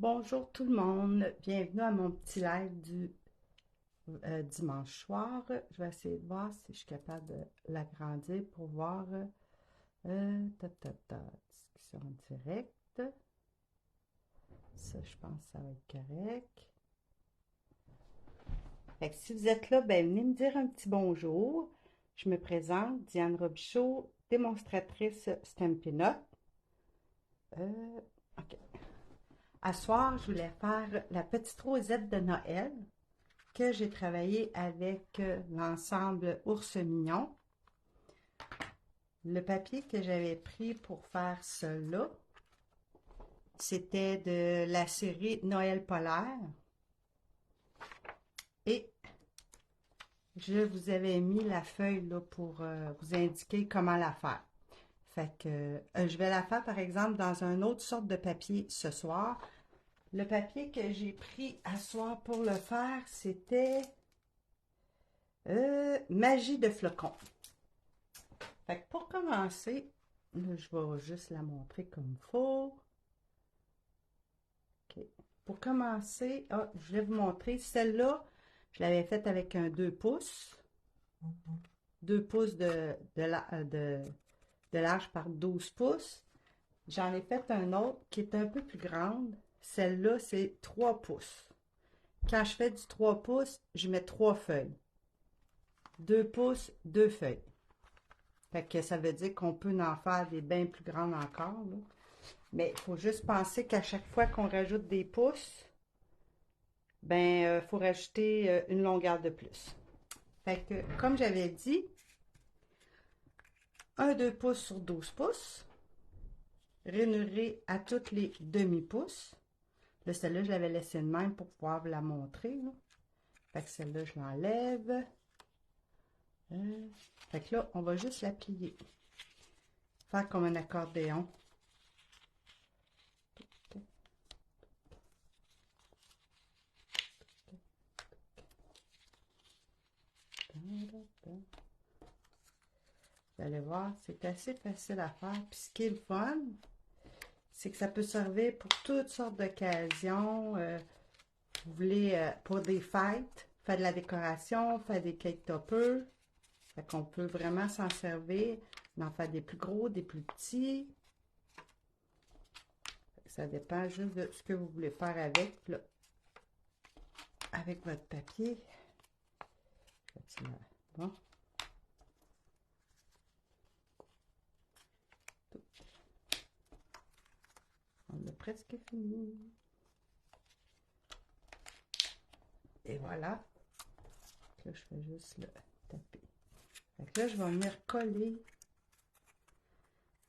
Bonjour tout le monde, bienvenue à mon petit live du dimanche soir. Je vais essayer de voir si je suis capable de l'agrandir pour voir discussion directe. Ça, je pense que ça va être correct. Fait que si vous êtes là, ben venez me dire un petit bonjour. Je me présente, Diane Robichaud, démonstratrice Stampin' Up. OK. À soir, je voulais faire la petite rosette de Noël que j'ai travaillé avec l'ensemble Ours Mignon. Le papier que j'avais pris pour faire cela, c'était de la série Noël polaire. Et je vous avais mis la feuille là, pour vous indiquer comment la faire. Fait que je vais la faire par exemple dans une autre sorte de papier ce soir. Le papier que j'ai pris à soir pour le faire, c'était Magie de flocons. Fait que pour commencer, là, je vais juste la montrer comme il faut. OK. Pour commencer, je vais vous montrer. Celle-là, je l'avais faite avec un 2 pouces. 2 pouces de large par 12 pouces. J'en ai fait un autre qui est un peu plus grande. Celle-là, c'est 3 pouces. Quand je fais du 3 pouces, je mets 3 feuilles. 2 pouces, 2 feuilles. Fait que ça veut dire qu'on peut en faire des bien plus grandes encore, là. Mais il faut juste penser qu'à chaque fois qu'on rajoute des pouces, ben, il faut rajouter une longueur de plus. Fait que, comme j'avais dit, un 2 pouces sur 12 pouces, rainuré à toutes les demi-pouces. Là, celle-là, je l'avais laissée de même pour pouvoir vous la montrer, là. Fait que celle-là, je l'enlève. Fait que là, on va juste la plier. Faire comme un accordéon. Vous allez voir, c'est assez facile à faire. Puis ce qui est le fun, c'est que ça peut servir pour toutes sortes d'occasions. Vous voulez, pour des fêtes, faire de la décoration, faire des cake toppers. Fait qu'on peut vraiment s'en servir, d'en faire des plus gros, des plus petits. Ça dépend juste de ce que vous voulez faire avec, là, avec votre papier. Bon. On a presque fini. Et voilà. Là, je fais juste le taper. Fait que là, je vais venir coller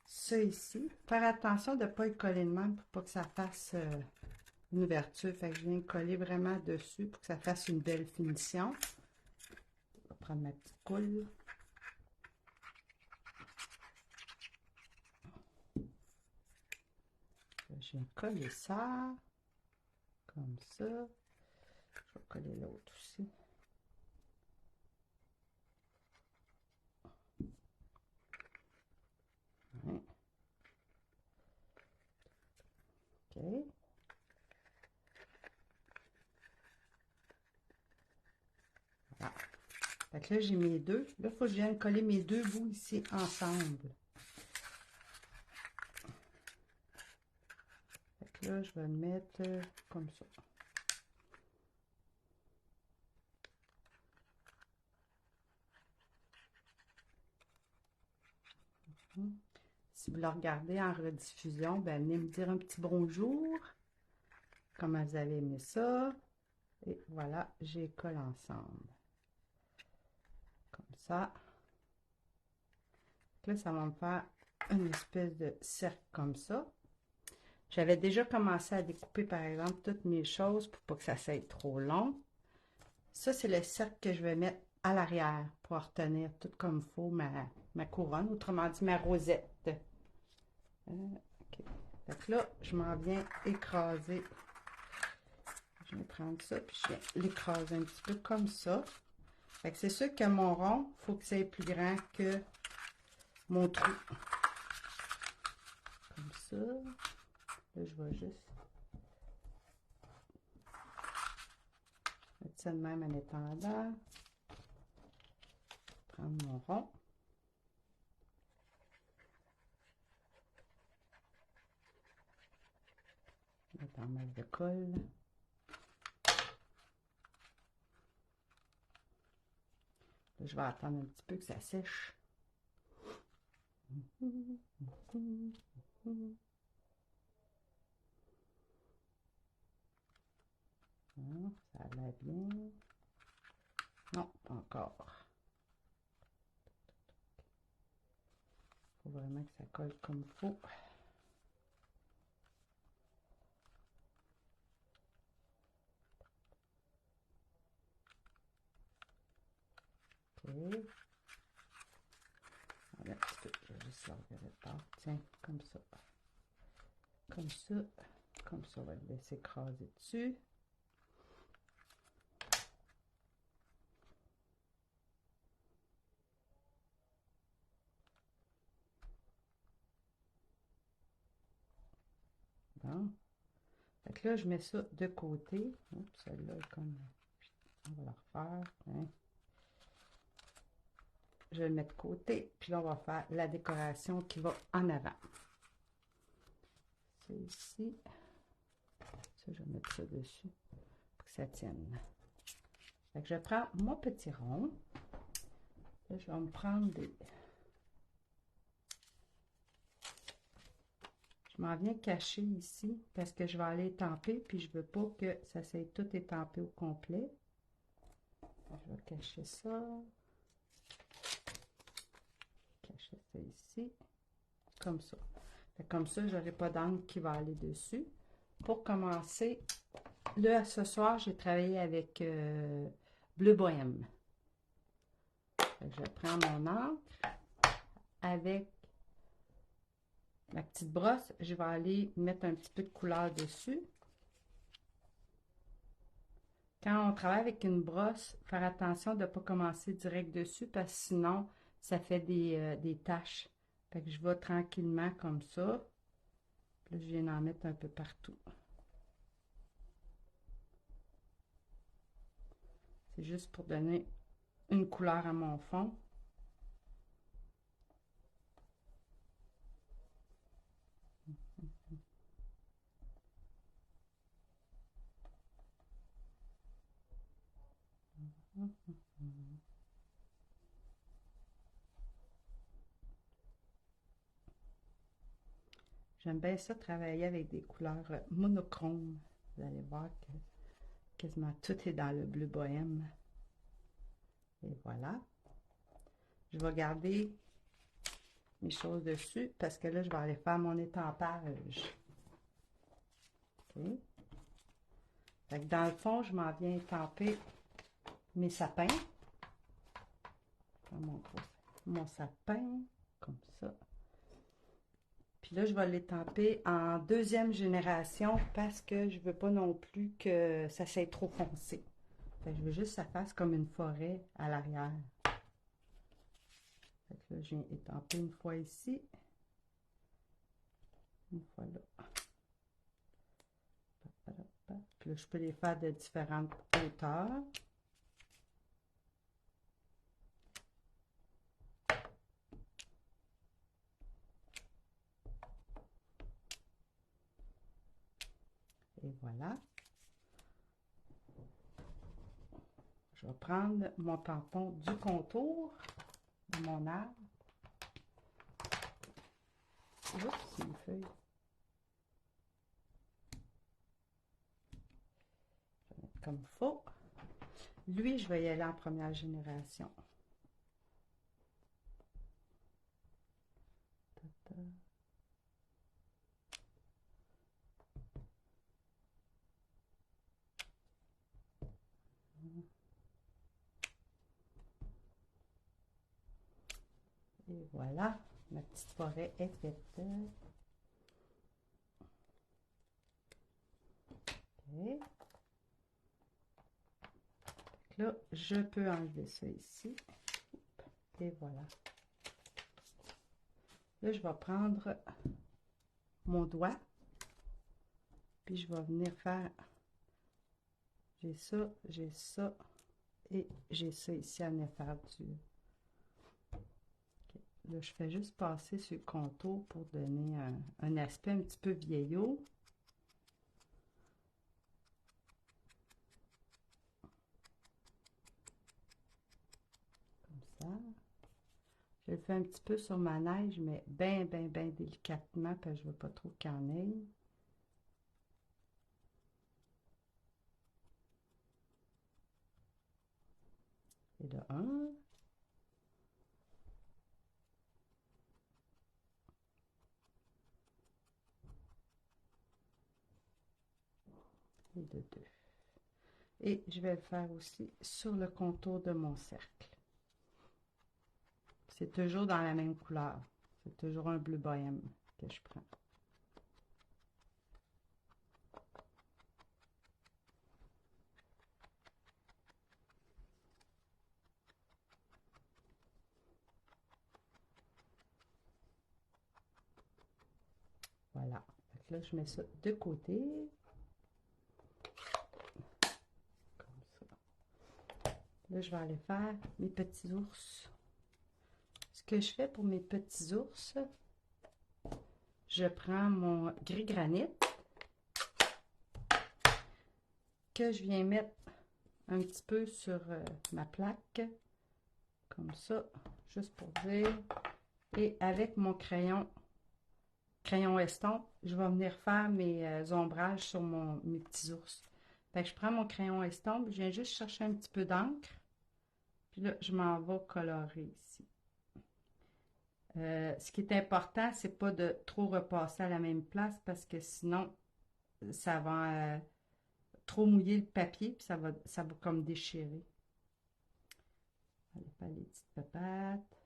ça ici. Faire attention de ne pas le coller de même pour pas que ça fasse une ouverture. Fait que je viens coller vraiment dessus pour que ça fasse une belle finition. Je vais prendre ma petite colle. Je viens coller ça. Comme ça. Je vais coller l'autre aussi. Ouais. OK. Voilà. Fait que là, j'ai mes deux. Là, il faut que je vienne coller mes deux bouts ici ensemble. Fait que là, je vais le mettre comme ça. Si vous le regardez en rediffusion, ben, venez me dire un petit bonjour. Comment vous avez aimé ça. Et voilà, j'ai colle ensemble. Comme ça. Là, ça va me faire une espèce de cercle comme ça. J'avais déjà commencé à découper, par exemple, toutes mes choses pour pas que ça soit trop long. Ça, c'est le cercle que je vais mettre à l'arrière pour retenir tout comme il faut ma couronne, autrement dit ma rosette. OK. Donc là, je m'en viens écraser. Je vais prendre ça, puis je viens l'écraser un petit peu comme ça. Fait que c'est sûr que mon rond, il faut que ça soit plus grand que mon trou. Comme ça. Là, je vais juste ça de même en étendant. Prendre mon rond. Mettre en masse de colle. Là, je vais attendre un petit peu que ça sèche. Ça a l'air bien. Non, pas encore. Il faut vraiment que ça colle comme il faut. Ok. Voilà, je vais juste le regarder par. Tiens, comme ça. Comme ça. Comme ça, on va le laisser écraser dessus. Bon. Fait que là, je mets ça de côté. Celle-là est comme... On va la refaire. Hein. Je vais le mettre de côté. Puis là, on va faire la décoration qui va en avant. C'est ici. Ça, je vais mettre ça dessus pour que ça tienne. Fait que je prends mon petit rond. Là, je vais me prendre des... Je m'en viens cacher ici parce que je vais aller étamper, puis je veux pas que ça s'est tout étampé au complet. Je vais cacher ça. Cacher ça ici. Comme ça. Comme ça, je n'aurai pas d'angle qui va aller dessus. Pour commencer, là, ce soir, j'ai travaillé avec Bleu Bohème. Je prends mon encre avec ma petite brosse. Je vais aller mettre un petit peu de couleur dessus. Quand on travaille avec une brosse, faire attention de ne pas commencer direct dessus parce que sinon, ça fait des taches. Fait que je vais tranquillement comme ça. Puis là, je viens d'en mettre un peu partout. C'est juste pour donner une couleur à mon fond. J'aime bien ça travailler avec des couleurs monochromes. Vous allez voir que quasiment tout est dans le bleu bohème. Et voilà. Je vais garder mes choses dessus parce que là, je vais aller faire mon étampage. OK. Fait que dans le fond, je m'en viens étamper mes sapins. Mon sapin, comme ça. Puis là, je vais l'étamper en deuxième génération parce que je veux pas non plus que ça soit trop foncé. Fait que je veux juste que ça fasse comme une forêt à l'arrière. Fait que là, je viens étamper une fois ici. Une fois là. Puis là, je peux les faire de différentes hauteurs. Et voilà. Je vais prendre mon tampon du contour de mon arbre. Oups, c'est une feuille. Je vais mettre comme il faut. Lui, je vais y aller en première génération. Et voilà, ma petite forêt est faite. Okay. Là, je peux enlever ça ici. Et voilà. Là, je vais prendre mon doigt. Puis je vais venir faire j'ai ça et j'ai ça ici à venir faire du... Ok. Là, je fais juste passer sur le contour pour donner un aspect un petit peu vieillot. Comme ça. Je le fais un petit peu sur ma neige, mais bien, bien, bien délicatement, parce que je ne veux pas trop qu'il y en ait. Et de un. Et de deux. Et je vais le faire aussi sur le contour de mon cercle. C'est toujours dans la même couleur. C'est toujours un bleu bohème que je prends. Voilà. Donc là, je mets ça de côté. Comme ça. Là, je vais aller faire mes petits ours. Ce que je fais pour mes petits ours, je prends mon gris granit que je viens mettre un petit peu sur ma plaque, comme ça, juste pour dire. Et avec mon crayon estompe, je vais venir faire mes ombrages sur mes petits ours. Fait que je prends mon crayon estompe, je viens juste chercher un petit peu d'encre, puis là, je m'en vais colorer ici. Ce qui est important, c'est pas de trop repasser à la même place parce que sinon, ça va trop mouiller le papier, puis ça va comme déchirer. Allez faire les petites papates.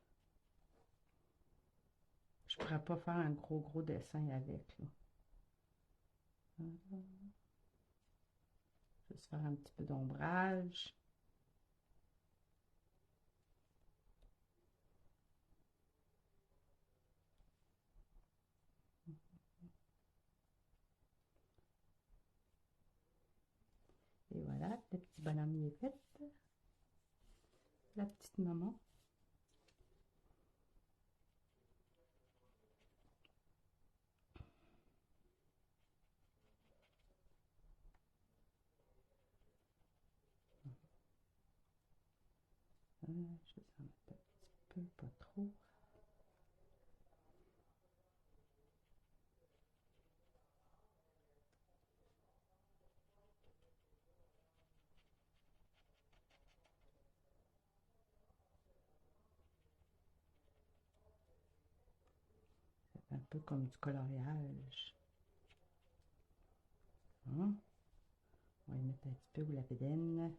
Je pourrais pas faire un gros dessin avec, là. Juste faire un petit peu d'ombrage. Et voilà, le petit bonhomme il est fait. La petite maman. Je vais en mettre un petit peu, pas trop. C'est un peu comme du coloriage. Hein? On va y mettre un petit peu où la bédaine.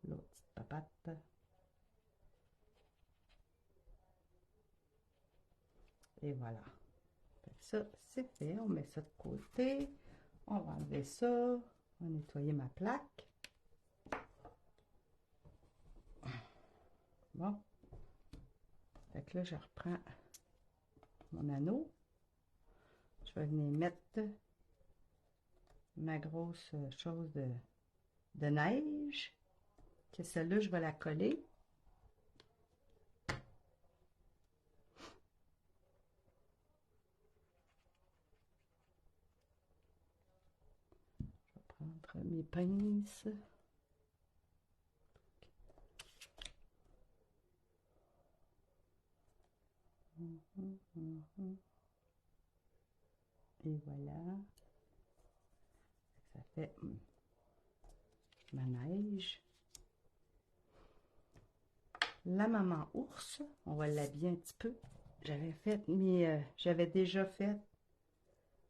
L'autre petite papate. Et voilà. Ça, c'est fait. On met ça de côté. On va enlever ça. On va nettoyer ma plaque. Bon. Fait que là, je reprends mon anneau. Je vais venir mettre ma grosse chose de neige. Que celle-là, je vais la coller. Je vais prendre mes pinces. Et voilà. Ça fait ma neige. La maman ours, on va l'habiller un petit peu. J'avais déjà fait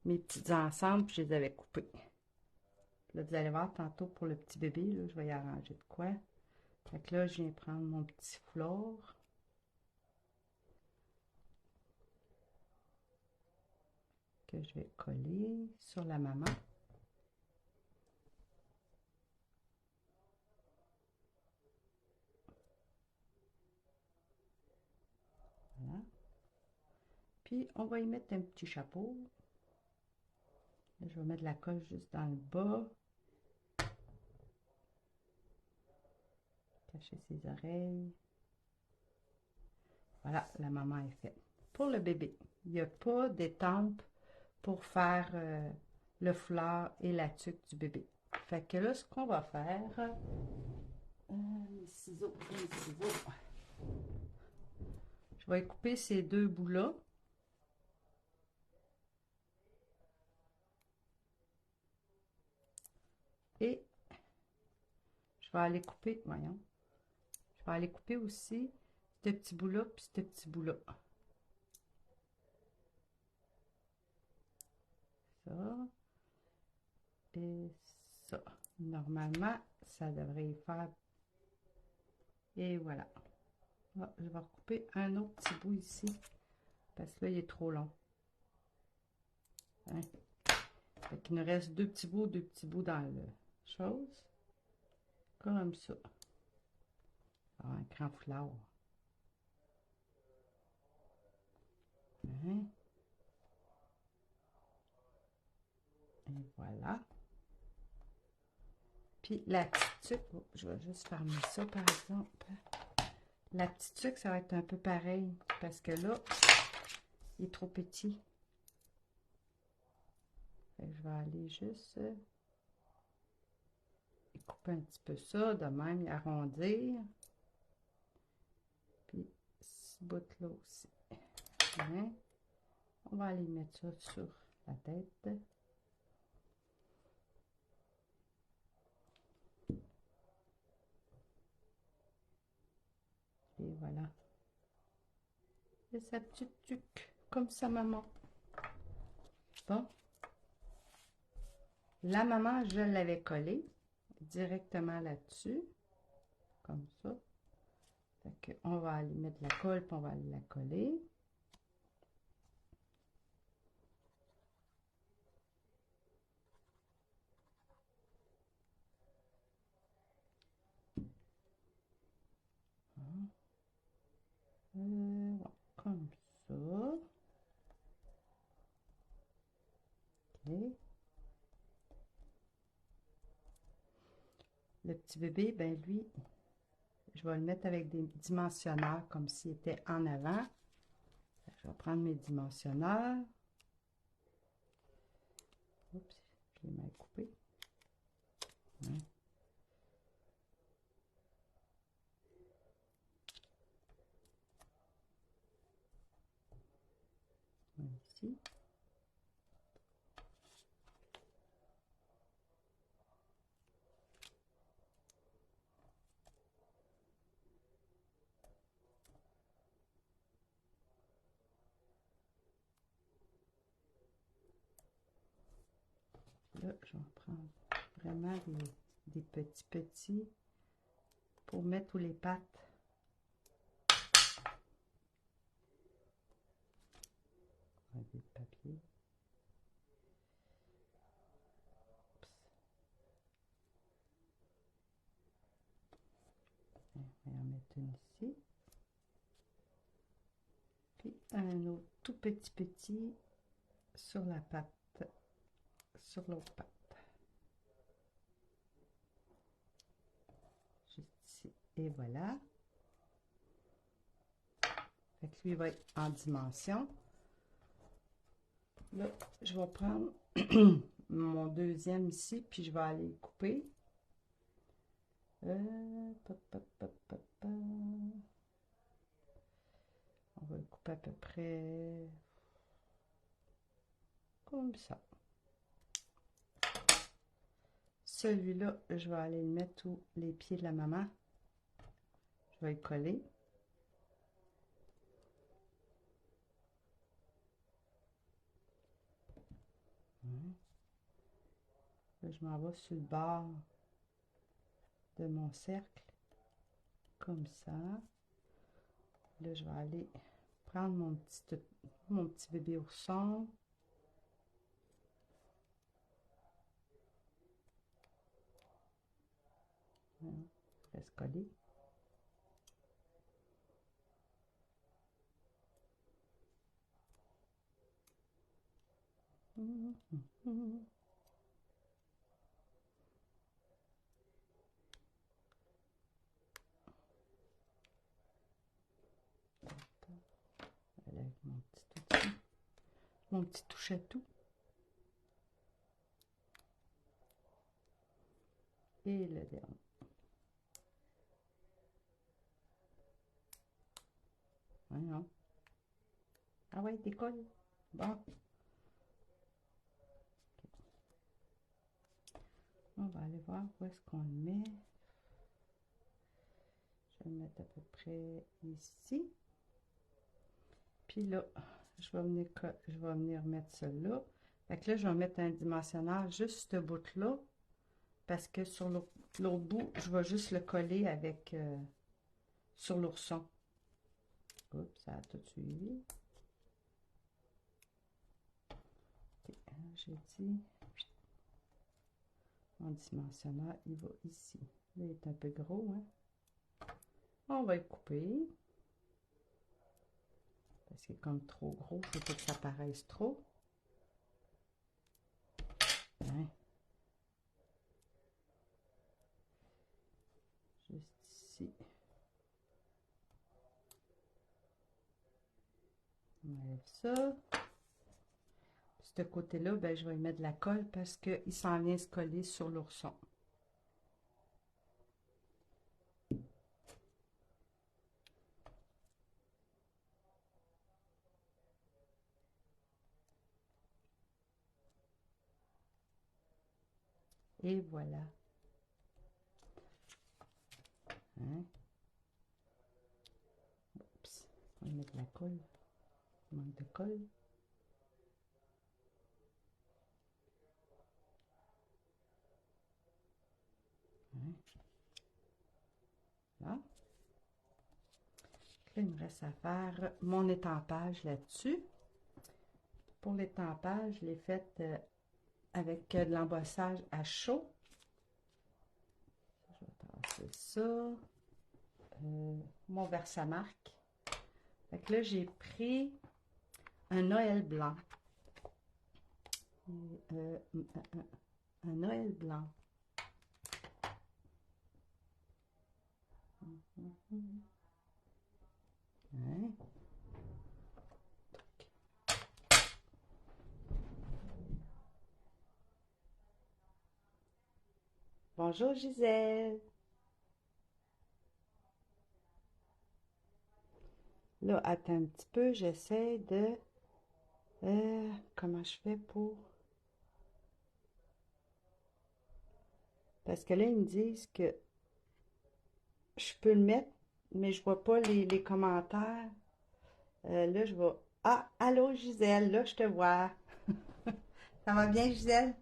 mes petits ensembles, puis je les avais coupés. Là, vous allez voir tantôt pour le petit bébé, là, je vais y arranger de quoi. Fait que là, je viens prendre mon petit foulard. Que je vais coller sur la maman. Voilà. Puis, on va y mettre un petit chapeau. Là, je je vais mettre de la colle juste dans le bas. Cacher ses oreilles. Voilà, la maman est faite. Pour le bébé, il n'y a pas d'étampe pour faire le foulard et la tuque du bébé. Fait que là, ce qu'on va faire, les ciseaux. Je vais couper ces deux bouts-là. Et je vais aller couper, voyons, je vais aller couper aussi ce petit bout-là puis ce petit bout-là. Ça. Et ça. Normalement, ça devrait y faire. Et voilà. Ah, je vais recouper un autre petit bout ici. Parce que là, il est trop long. Hein? Fait qu'il nous reste deux petits bouts dans le chose. Comme ça. Ah, un grand foulard. Hein? Et voilà. Puis la petite tuque, oh, je vais juste fermer ça par exemple. La petite tuque, ça va être un peu pareil. Parce que là, il est trop petit. Fait que je vais aller juste couper un petit peu ça, de même, y arrondir. Puis ce bout-là aussi. Bien. On va aller mettre ça sur la tête. Et voilà. Et sa petite tuque, comme sa maman. Bon. La maman, je l'avais collée directement là-dessus. Comme ça. Fait que on va aller mettre la colle, puis on va aller la coller. Comme ça. OK. Le petit bébé, ben lui, je vais le mettre avec des dimensionneurs comme s'il était en avant. Je vais prendre mes dimensionneurs. Oups, je l'ai mal coupé. Hein. Ici. Là, je vais prendre vraiment des petits pour mettre tous les pattes. On va mettre du papier. On va en mettre une ici. Puis un autre tout petit sur la patte, sur l'autre patte. Juste ici. Et voilà. Fait que lui va être en dimension. Là, je vais prendre mon deuxième ici, puis je vais aller couper. On va le couper à peu près comme ça. Celui-là, je vais aller le mettre sous les pieds de la maman. Je vais le coller. Là, je m'en vais sur le bord de mon cercle, comme ça. Là, je vais aller prendre mon petit bébé ourson. Reste collé. mon petit touche-à-tout. Et le dernier. Voyons. Ah ouais, décolle. Bon. On va aller voir où est-ce qu'on le met. Je vais le mettre à peu près ici. Puis là, je vais venir mettre celui-là. Fait que là, je vais mettre un dimensionneur juste ce bout-là. Parce que sur l'autre bout, je vais juste le coller avec sur l'ourson. Oups, ça a tout suivi. Okay, j'ai dit, mon dimensionneur, il va ici. Là, il est un peu gros, hein. On va le couper. Parce qu'il est comme trop gros, il faut pas que ça paraisse trop. Hein. Juste ici. On enlève ça. Ce côté-là, ben, je vais y mettre de la colle parce qu'il s'en vient se coller sur l'ourson. Et voilà. Hein? Oups. On va mettre de la colle. Il manque de colle. Hein? Là. Là, il me reste à faire mon étampage là-dessus. Pour l'étampage, je l'ai fait avec de l'embossage à chaud. Je vais passer ça. Mon Versamark. Fait que là, j'ai pris un Noël blanc. Un Noël blanc. Ouais. Bonjour Gisèle. Là, attends un petit peu, j'essaie de... comment je fais pour... Parce que là, ils me disent que je peux le mettre, mais je vois pas les commentaires. Là, je vais... Ah, allô Gisèle, là, je te vois. Ça va bien, Gisèle?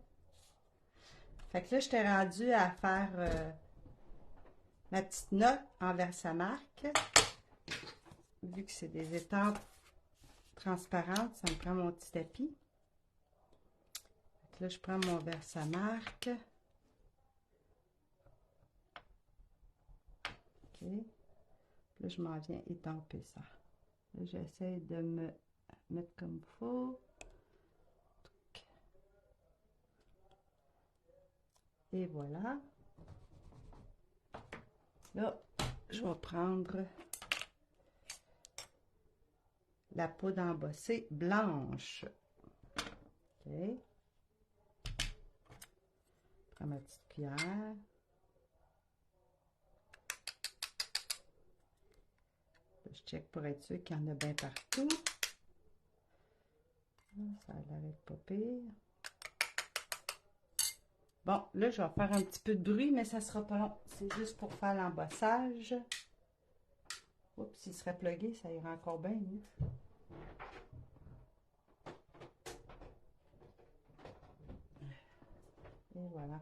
Fait que là, je t'ai rendu à faire ma petite note en Versamark. Vu que c'est des étampes transparentes, ça me prend mon petit tapis. Fait que là, je prends mon Versamark. OK. Là, je m'en viens étamper ça. Là, j'essaie de me mettre comme il faut. Et voilà. Là, je vais prendre la poudre embossée blanche. OK. Je prends ma petite cuillère. Je check pour être sûr qu'il y en a bien partout. Ça a l'air d'être pas pire. Bon, là, je vais faire un petit peu de bruit, mais ça sera pas long. C'est juste pour faire l'embossage. Oups, s'il serait plugué, ça irait encore bien mieux. Et voilà.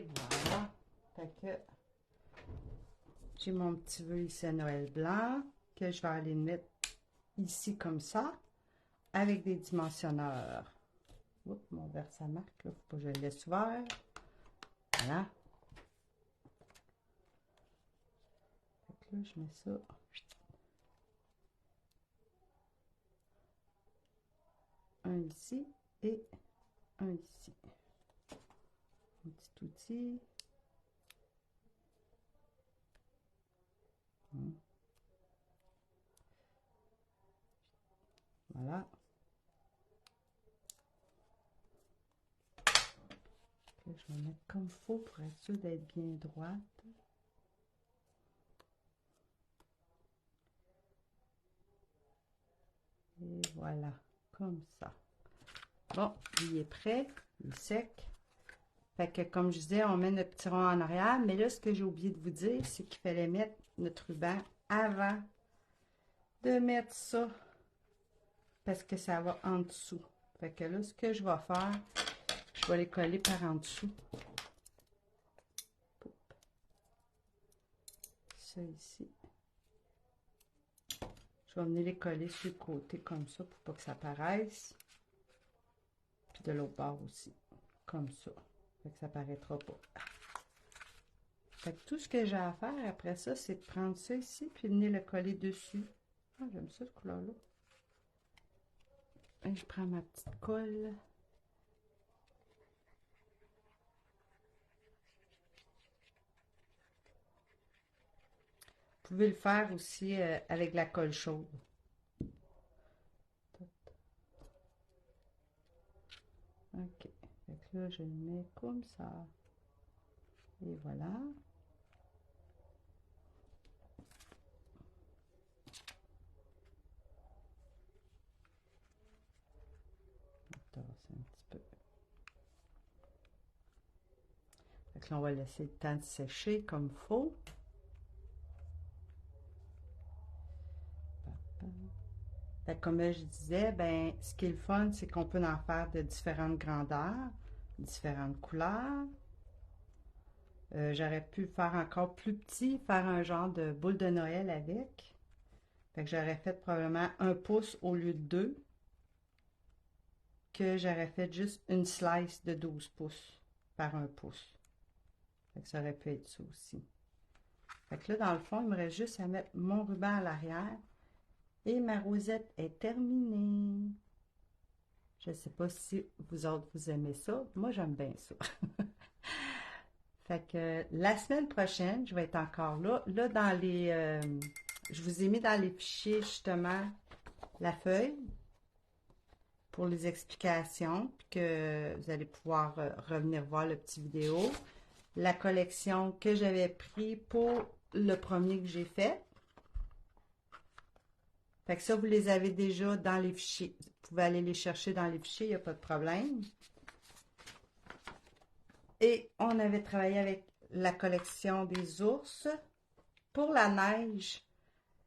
voilà. Fait que j'ai mon petit vœu ici à Noël blanc que je vais aller mettre ici comme ça avec des dimensionneurs. Oups, mon verre ça marque là, faut pas que je le laisse ouvert. Voilà. Fait que là, je mets ça. Un ici et un ici. Un petit outil. Voilà. Là, je vais mettre comme il faut pour être sûr d'être bien droite. Et voilà, comme ça. Bon, il est prêt, il est sec. Fait que comme je disais, on met notre petit rond en arrière. Mais là, ce que j'ai oublié de vous dire, c'est qu'il fallait mettre notre ruban avant de mettre ça. Parce que ça va en dessous. Fait que là, ce que je vais faire, je vais les coller par en dessous. Ça ici. Je vais venir les coller sur le côté comme ça pour pas que ça paraisse. Puis de l'autre bord aussi. Comme ça. Fait que ça paraîtra pas. Fait que tout ce que j'ai à faire après ça, c'est de prendre ça ici puis venir le coller dessus. Ah, j'aime ça, cette couleur-là. Et je prends ma petite colle. Vous pouvez le faire aussi avec la colle chaude. Ok. Fait que là, je le mets comme ça. Et voilà. Attends, c'est un petit peu. Fait que là, on va laisser le temps de sécher comme il faut. Fait que comme je disais, ben, ce qui est le fun, c'est qu'on peut en faire de différentes grandeurs, différentes couleurs. J'aurais pu faire encore plus petit, faire un genre de boule de Noël avec. Fait que j'aurais fait probablement 1 pouce au lieu de 2. Que j'aurais fait juste une slice de 12 pouces par 1 pouce. Fait que ça aurait pu être ça aussi. Fait que là, dans le fond, il me reste juste à mettre mon ruban à l'arrière. Et ma rosette est terminée. Je ne sais pas si vous autres, vous aimez ça. Moi, j'aime bien ça. Fait que la semaine prochaine, je vais être encore là. Là, dans les... je vous ai mis dans les fichiers, justement, la feuille pour les explications, puis que vous allez pouvoir revenir voir le petit vidéo. La collection que j'avais pris pour le premier que j'ai fait. Fait que ça, vous les avez déjà dans les fichiers. Vous pouvez aller les chercher dans les fichiers, il n'y a pas de problème. Et on avait travaillé avec la collection des ours. Pour la neige,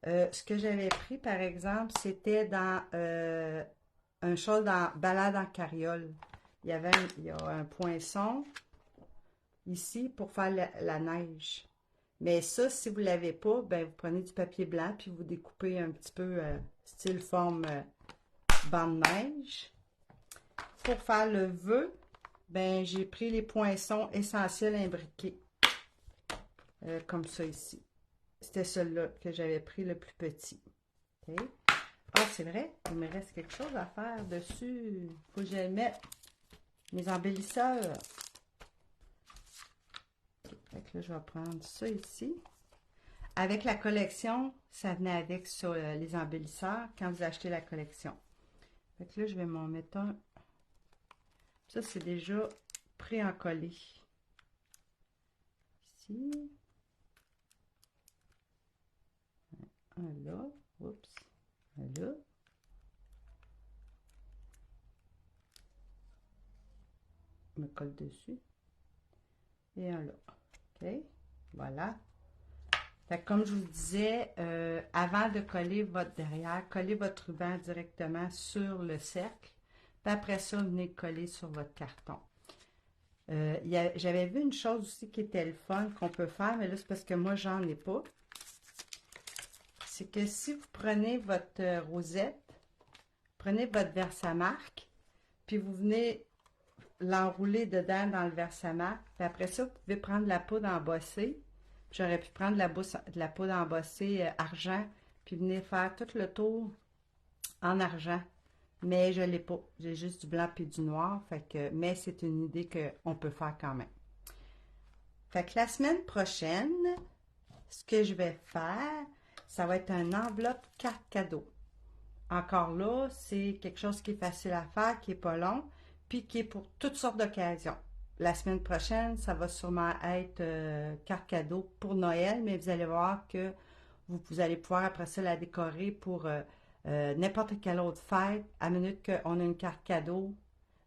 ce que j'avais pris, par exemple, c'était dans un show dans Balade en carriole. Il y a un poinçon ici pour faire la neige. Mais ça, si vous ne l'avez pas, ben, vous prenez du papier blanc puis vous découpez un petit peu style forme bande neige. Pour faire le vœu, ben, j'ai pris les poinçons essentiels imbriqués. Comme ça ici. C'était celui-là que j'avais pris le plus petit. Okay. Ah, c'est vrai, il me reste quelque chose à faire dessus. Il faut que j'aille mettre mes embellisseurs. Fait que là, je vais prendre ça ici. Avec la collection, ça venait avec sur les embellisseurs quand vous achetez la collection. Fait que là, je vais m'en mettre un. Ça, c'est déjà pré-encollé. Ici. Un là. Oups. Un là. Je me colle dessus. Et un là. OK. Voilà. Fait que comme je vous disais, avant de coller votre derrière, collez votre ruban directement sur le cercle. Puis après ça, venez coller sur votre carton. J'avais vu une chose aussi qui était le fun qu'on peut faire, mais là, c'est parce que moi, j'en ai pas. C'est que si vous prenez votre rosette, prenez votre Versamark, puis vous venez l'enrouler dedans dans le Versamark, puis après ça, vous pouvez prendre la poudre embossée. J'aurais pu prendre de la poudre embossée argent, puis venir faire tout le tour en argent. Mais je ne l'ai pas. J'ai juste du blanc puis du noir. Mais c'est une idée qu'on peut faire quand même. Fait que la semaine prochaine, ce que je vais faire, ça va être une enveloppe carte cadeau. Encore là, c'est quelque chose qui est facile à faire, qui n'est pas long, puis qui est pour toutes sortes d'occasions. La semaine prochaine, ça va sûrement être carte cadeau pour Noël, mais vous allez voir que vous allez pouvoir après ça la décorer pour n'importe quelle autre fête, à minute qu'on a une carte cadeau,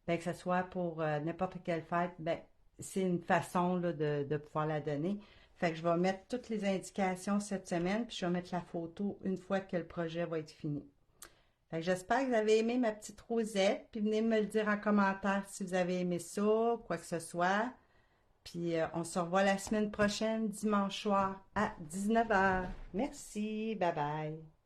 ben, que ce soit pour n'importe quelle fête, ben, c'est une façon là, de pouvoir la donner. Fait que je vais mettre toutes les indications cette semaine, puis je vais mettre la photo une fois que le projet va être fini. Fait que j'espère que vous avez aimé ma petite rosette, puis venez me le dire en commentaire si vous avez aimé ça, quoi que ce soit. Puis on se revoit la semaine prochaine, dimanche soir à 19h. Merci, bye bye.